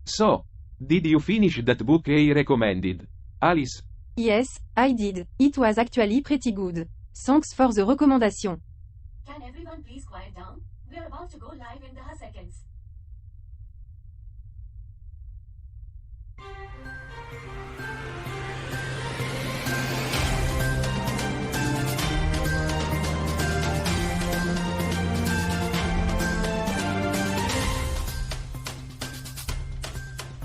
So, did you finish that book I recommended, Alice? Yes, I did. It was actually pretty good. Thanks for the recommendation. Can everyone please quiet down? We're about to go live in the seconds.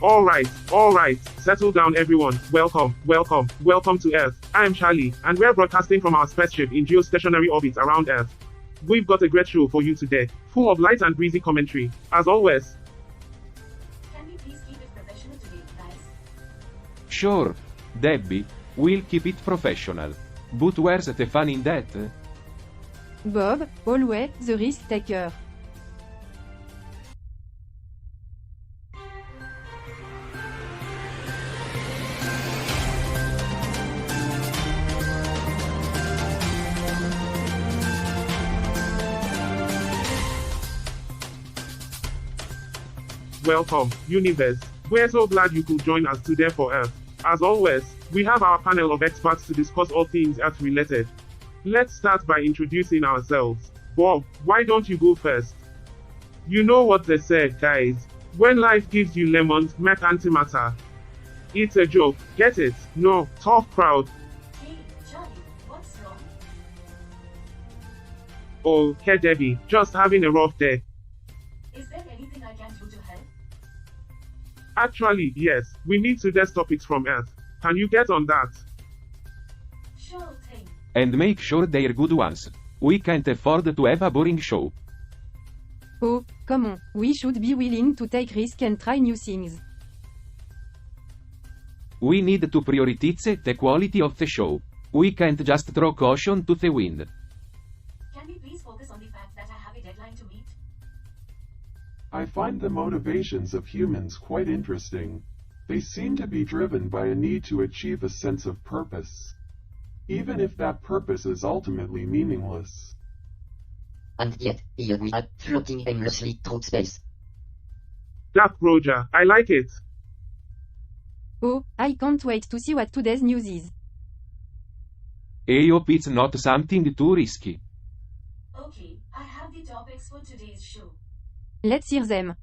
All right. Settle down, everyone. Welcome to Earth. I am Charlie, and we're broadcasting from our spaceship in geostationary orbit around Earth. We've got a great show for you today, full of light and breezy commentary, as always. Can we please keep it professional today, guys? Sure, Debbie, we'll keep it professional. But where's the fun in that? Bob, always the risk taker. Welcome, universe. We're so glad you could join us today for Earth. As always, we have our panel of experts to discuss all things Earth related. Let's start by introducing ourselves. Bob, why don't you go first? You know what they say, guys. When life gives you lemons, make antimatter. It's a joke, get it? No, tough crowd. Hey, Charlie, what's wrong? Oh, hey Debbie, just having a rough day. Is there anything I can do to help? Actually, yes, we need today's topics from Earth. Can you get on that? Sure thing. And make sure they're good ones. We can't afford to have a boring show. Oh, come on, we should be willing to take risks and try new things. We need to prioritize the quality of the show. We can't just throw caution to the wind. Can we please focus on the fact that I have a deadline to meet? I find the motivations of humans quite interesting. They seem to be driven by a need to achieve a sense of purpose, even if that purpose is ultimately meaningless. And yet, here we are, floating aimlessly through space. Dark Roger, I like it. Oh, I can't wait to see what today's news is. I hope it's not something too risky. Okay, I have the topics for today's show. Let's hear them.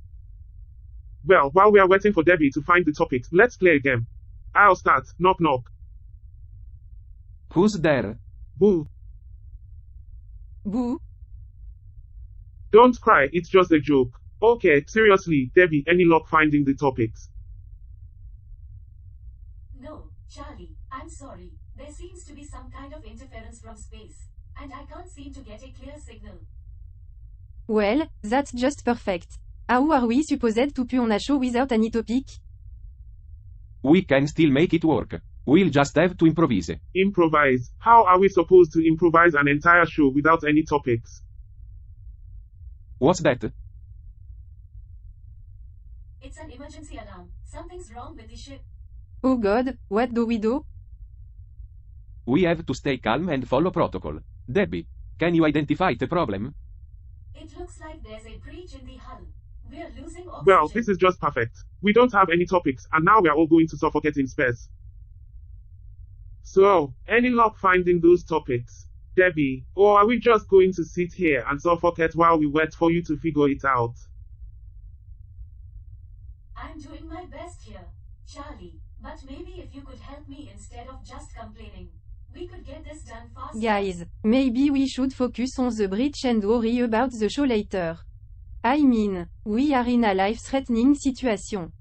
Well, while we are waiting for Debbie to find the topic, let's play a game. I'll start. Knock knock. Who's there? Boo. Boo. Don't cry, it's just a joke. Okay, seriously, Debbie, any luck finding the topics? No, Charlie, I'm sorry. There seems to be some kind of interference from space, and I can't seem to get a clear signal. Well, that's just perfect. How are we supposed to put on a show without any topic? We can still make it work. We'll just have to improvise. Improvise? How are we supposed to improvise an entire show without any topics? What's that? It's an emergency alarm. Something's wrong with the ship. Oh god, what do we do? We have to stay calm and follow protocol. Debbie, can you identify the problem? It looks like there's a breach in the hull. We're losing oxygen. Well, this is just perfect. We don't have any topics, and now we are all going to suffocate in space. So, any luck finding those topics? Debbie, or are we just going to sit here and suffocate while we wait for you to figure it out? I'm doing my best here, Charlie, but maybe if you could help me instead of just complaining, we could get this done faster. Guys, maybe we should focus on the breach and worry about the show later. I mean, we are in a life-threatening situation.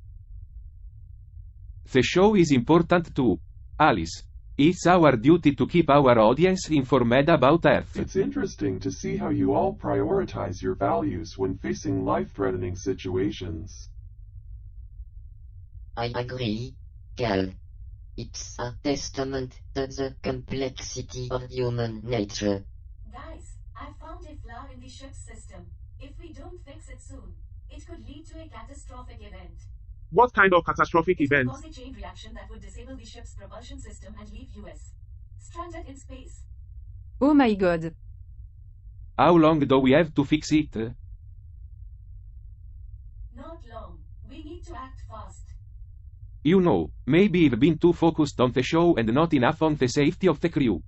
The show is important too, Alice. It's our duty to keep our audience informed about Earth. It's interesting to see how you all prioritize your values when facing life-threatening situations. I agree, Cal. It's a testament to the complexity of human nature. Guys, I found a flaw in the ship's system. If we don't fix it soon, it could lead to a catastrophic event. What kind of catastrophic It event? could cause a chain reaction that would disable the ship's propulsion system and leave US stranded in space. Oh my god. How long do we have to fix it? Not long. We need to act fast. You know, maybe we've been too focused on the show and not enough on the safety of the crew.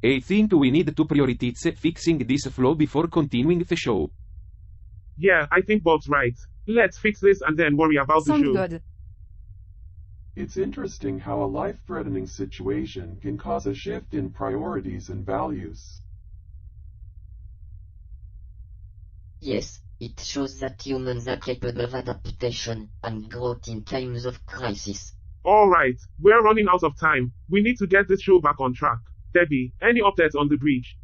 I think we need to prioritize fixing this flaw before continuing the show. Yeah, I think Bob's right. Let's fix this and then worry about the Thank show. God. It's interesting how a life-threatening situation can cause a shift in priorities and values. Yes, it shows that humans are capable of adaptation and growth in times of crisis. Alright, we're running out of time. We need to get this show back on track. Debbie, any updates on the breach?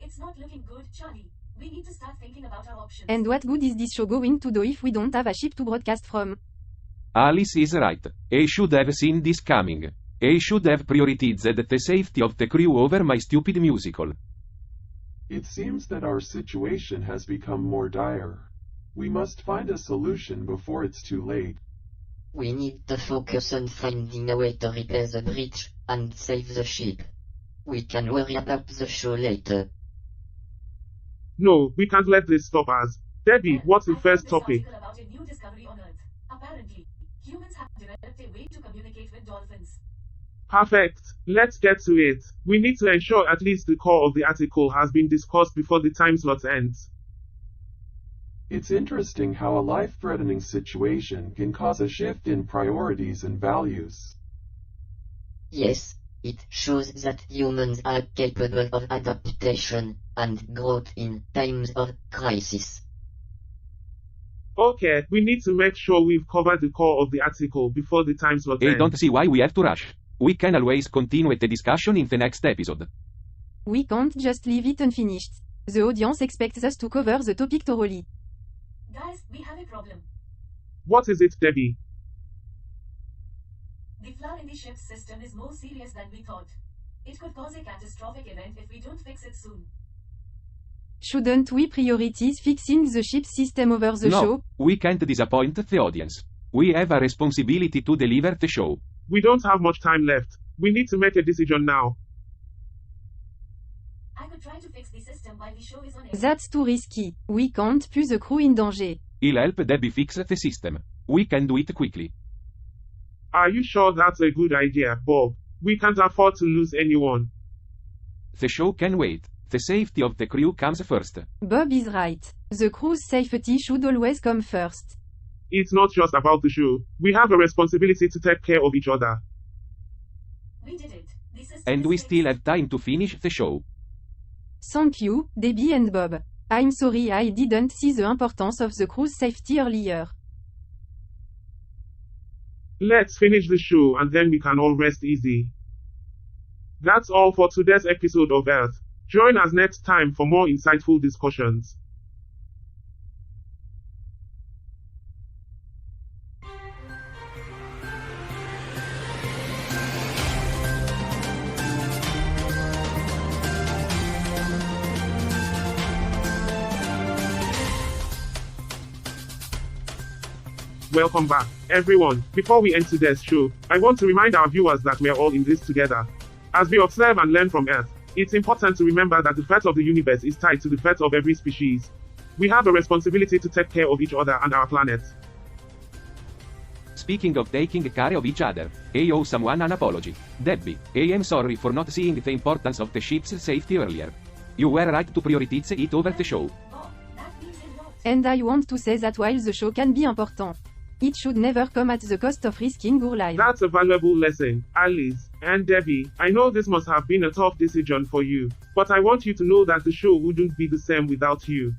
It's not looking good, Charlie. We need to start thinking about our options. And what good is this show going to do if we don't have a ship to broadcast from? Alice is right. I should have seen this coming. I should have prioritized the safety of the crew over my stupid musical. It seems that our situation has become more dire. We must find a solution before it's too late. We need to focus on finding a way to repair the breach and save the ship. We can worry about the show later. No, we can't let this stop us. Debbie, what's the I first found this topic? article about a new discovery on Earth. Apparently, humans have developed a way to communicate with dolphins. Perfect. Let's get to it. We need to ensure at least the core of the article has been discussed before the time slot ends. It's interesting how a life-threatening situation can cause a shift in priorities and values. Yes, it shows that humans are capable of adaptation and growth in times of crisis. Okay, we need to make sure we've covered the core of the article before the time slot I ends. don't see why we have to rush. We can always continue the discussion in the next episode. We can't just leave it unfinished. The audience expects us to cover the topic thoroughly. Guys, we have a problem. What is it, Debbie? The flaw in the ship's system is more serious than we thought. It could cause a catastrophic event if we don't fix it soon. Shouldn't we prioritize fixing the ship system over the No, show? we can't disappoint the audience. We have a responsibility to deliver the show. We don't have much time left. We need to make a decision now. I could try to fix the system while the show is on air. That's too risky. We can't put the crew in danger. I'll help Debbie fix the system. We can do it quickly. Are you sure that's a good idea, Bob? We can't afford to lose anyone. The show can wait. The safety of the crew comes first. Bob is right. The crew's safety should always come first. It's not just about the show. We have a responsibility to take care of each other. We did it. The system And is we fixed. still have time to finish the show. Thank you, Debbie and Bob. I'm sorry I didn't see the importance of the crew's safety earlier. Let's finish the show and then we can all rest easy. That's all for today's episode of Earth. Join us next time for more insightful discussions. Welcome back, everyone. Before we end today's show, I want to remind our viewers that we are all in this together. As we observe and learn from Earth, it's important to remember that the fate of the universe is tied to the fate of every species. We have a responsibility to take care of each other and our planet. Speaking of taking care of each other, I owe someone an apology. Debbie, I am sorry for not seeing the importance of the ship's safety earlier. You were right to prioritize it over the show. Bob, that means a lot. And I want to say that while the show can be important, it should never come at the cost of risking our lives. That's a valuable lesson, Alice and Debbie. I know this must have been a tough decision for you, but I want you to know that the show wouldn't be the same without you.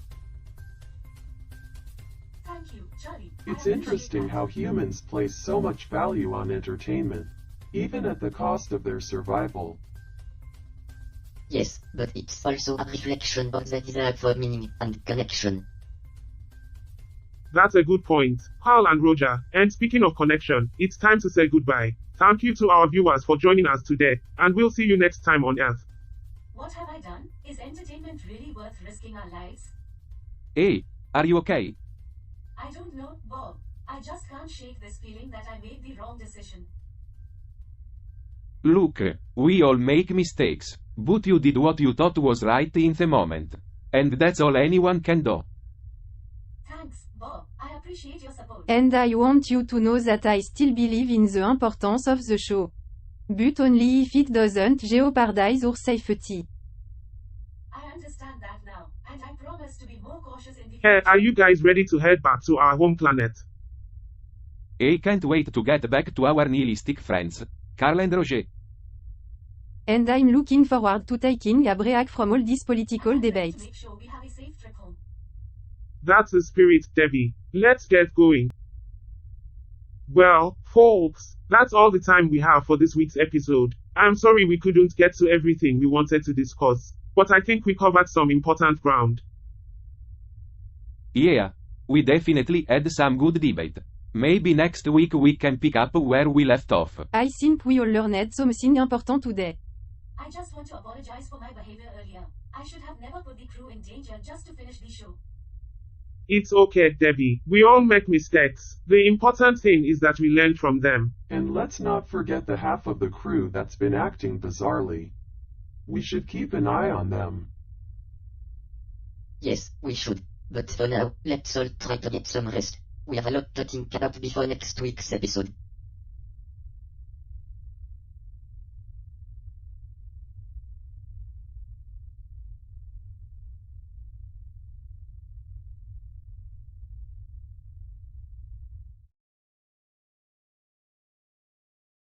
Thank you, Charlie. I It's appreciate interesting that. how humans place so much value on entertainment, even at the cost of their survival. Yes, but it's also a reflection of the desire for meaning and connection. That's a good point, Carl and Roger. And speaking of connection, it's time to say goodbye. Thank you to our viewers for joining us today, and we'll see you next time on Earth. What have I done? Is entertainment really worth risking our lives? Hey, are you okay? I don't know, Bob. I just can't shake this feeling that I made the wrong decision. Look, we all make mistakes, but you did what you thought was right in the moment. And that's all anyone can do. Thanks, Bob. I appreciate appreciate your support. And I want you to know that I still believe in the importance of the show. But only if it doesn't jeopardize our safety. I understand that now, and I promise to be more cautious in the Hey, future. are you guys ready to head back to our home planet? I can't wait to get back to our nihilistic friends, Carl and Roger. And I'm looking forward to taking a break from all these political And I'd like to debates. make sure we have a safe trip home. That's the spirit, Debbie. Let's get going. Well, folks, that's all the time we have for this week's episode. I'm sorry we couldn't get to everything we wanted to discuss, but I think we covered some important ground. Yeah, we definitely had some good debate. Maybe next week we can pick up where we left off. I think we all learned something important today. I just want to apologize for my behavior earlier. I should have never put the crew in danger just to finish the show. It's okay, Debbie. We all make mistakes. The important thing is that we learn from them. And let's not forget the half of the crew that's been acting bizarrely. We should keep an eye on them. Yes, we should. But for now, let's all try to get some rest. We have a lot to think about before next week's episode.